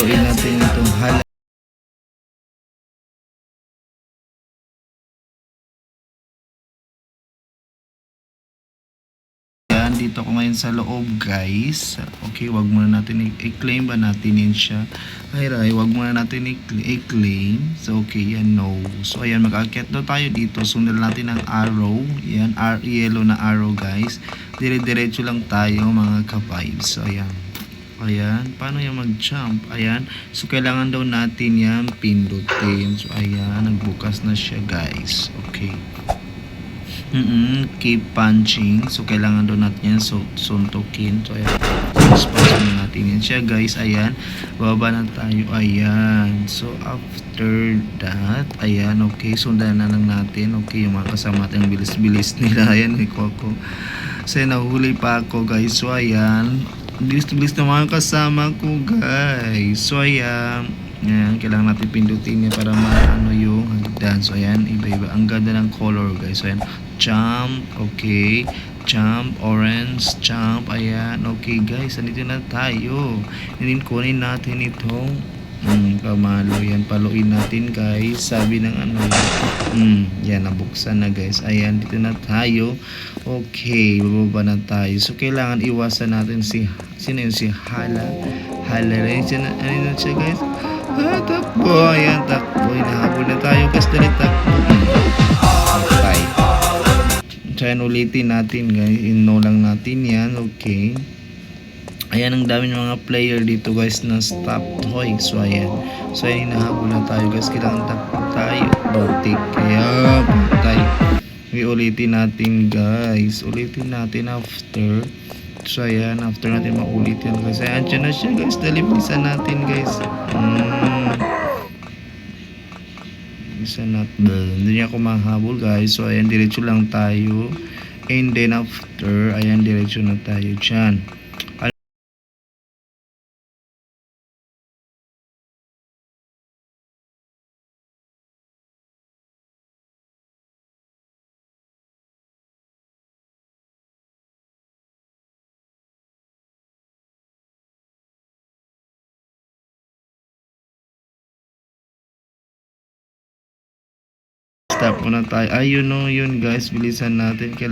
haluin natin itong halay. Dito ko ngayon sa loob guys. Okay, wag muna natin i-claim ba natin yun siya. Ay ray, wag muna natin i-claim. So okay, yan no. So ayan, mag-aakyat daw tayo dito. Sundan natin ang arrow. Yan, yellow na arrow guys. Dire-diretso lang tayo mga ka-vibes. So ayan. Ayan, paano yung mag-jump? Ayan, so kailangan daw natin yan pindutin. So ayan, nagbukas na siya guys. Okay. Keep punching. So, kailangan doon natin yan. So, suntukin. So, ayan. Sponsor na natin yan siya, guys. Ayan. Bababa na tayo. Ayan. So, after that, ayan. Okay. Sundan na lang natin. Okay. Yung mga kasama natin. Bilis-bilis nila. Ayan. Iko ako. So, nahuli pa ako, guys. So, ayan. Bilis-bilis na mga kasama ko, guys. So, ayan. Ayan, kailangan natin pindutin niya para maano yung hagdan. So, ayan, iba-iba. Ang ganda ng color, guys. So, ayan, jump, okay. Jump, orange, jump, ayan. Okay, guys, andito na tayo. And kunin natin itong pamalo. Yan, paluin natin, guys. Sabi ng ano, yan, nabuksan na, guys. Ayan, dito na tayo. Okay, bababa na tayo. So, kailangan iwasan natin sino yun? Si Hala. Hala rin. Ano na siya, guys? Takbo. Ayan, takbo. Hinahabol na tayo. Guys, dali takbo. Okay. So, ayan, ulitin natin, guys. Ino lang natin yan. Okay. Ayan, ang dami ng mga player dito, guys, na stop toy. So, ayan. So, ayan, hinahabol na tayo, guys. Kailangan takbo tayo. Butik. Kaya, patay. Ulitin natin, guys. Ulitin natin after. So, ayan. After natin maulit yan, guys. Ayan, dyan na siya, guys. Dalipisan natin, guys. Isa natin. Hindi niya ako mahabol, guys. So, ayan. Diretso lang tayo. And then, after, ayan. Diretso na tayo dyan. Stop muna tayo. Ayun no, yun guys. Bilisan natin. Kailangan